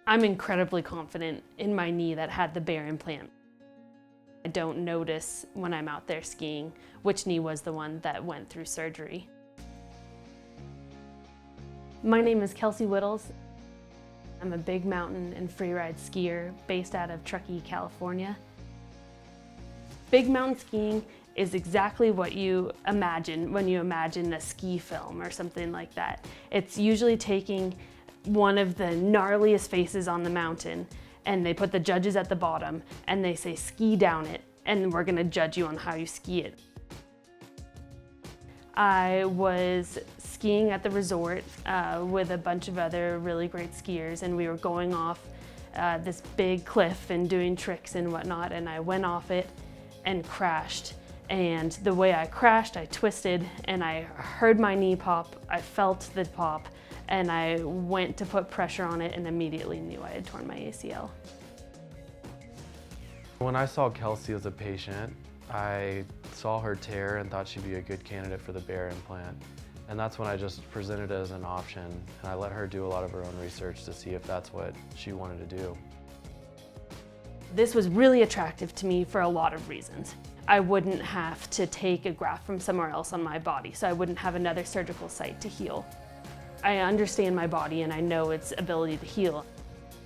I'm incredibly confident in my knee that had the BEAR implant. I don't notice when I'm out there skiing which knee was the one that went through surgery. My name is Kelsey Wittels. I'm a big mountain and freeride skier based out of Truckee, California. Big mountain skiing is exactly what you imagine when you imagine a ski film or something like that. It's usually taking one of the gnarliest faces on the mountain and they put the judges at the bottom and they say ski down it and we're gonna judge you on how you ski it. I was skiing at the resort with a bunch of other really great skiers, and we were going off this big cliff and doing tricks and whatnot, and I went off it and crashed. And the way I crashed, I twisted and I heard my knee pop, I felt the pop, and I went to put pressure on it and immediately knew I had torn my ACL. When I saw Kelsey as a patient, I saw her tear and thought she'd be a good candidate for the BEAR implant. And that's when I just presented it as an option, and I let her do a lot of her own research to see if that's what she wanted to do. This was really attractive to me for a lot of reasons. I wouldn't have to take a graft from somewhere else on my body, so I wouldn't have another surgical site to heal. I understand my body and I know its ability to heal.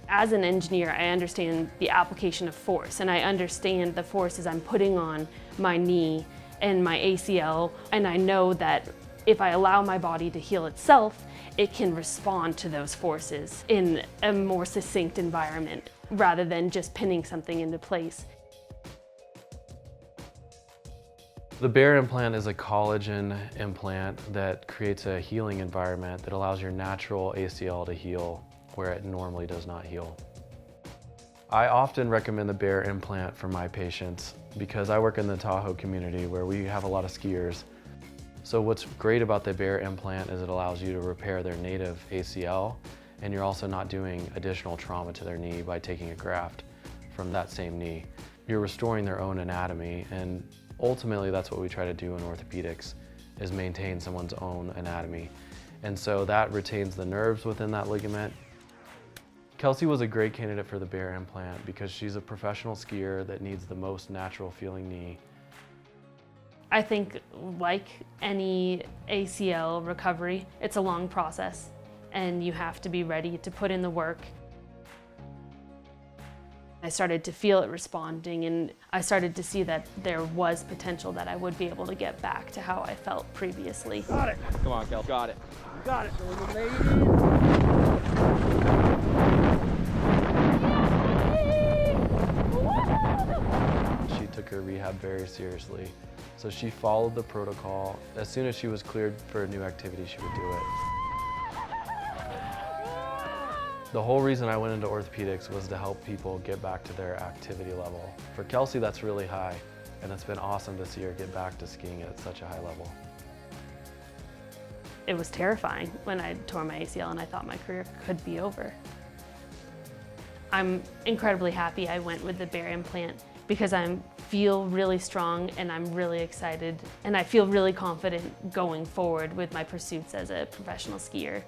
As an engineer, I understand the application of force, and I understand the forces I'm putting on my knee and my ACL, and I know that if I allow my body to heal itself, it can respond to those forces in a more succinct environment rather than just pinning something into place. The BEAR implant is a collagen implant that creates a healing environment that allows your natural ACL to heal where it normally does not heal. I often recommend the BEAR implant for my patients because I work in the Tahoe community where we have a lot of skiers. So what's great about the BEAR implant is it allows you to repair their native ACL, and you're also not doing additional trauma to their knee by taking a graft from that same knee. You're restoring their own anatomy, and ultimately that's what we try to do in orthopedics, is maintain someone's own anatomy. And so that retains the nerves within that ligament. Kelsey was a great candidate for the BEAR implant because she's a professional skier that needs the most natural feeling knee. I think like any ACL recovery, it's a long process and you have to be ready to put in the work. I started to feel it responding, and I started to see that there was potential that I would be able to get back to how I felt previously. Got it. Come on, Kel. Got it. Got it. She took her rehab very seriously, so she followed the protocol. As soon as she was cleared for a new activity, she would do it. The whole reason I went into orthopedics was to help people get back to their activity level. For Kelsey, that's really high, and it's been awesome to see her get back to skiing at such a high level. It was terrifying when I tore my ACL and I thought my career could be over. I'm incredibly happy I went with the BEAR implant because I feel really strong and I'm really excited, and I feel really confident going forward with my pursuits as a professional skier.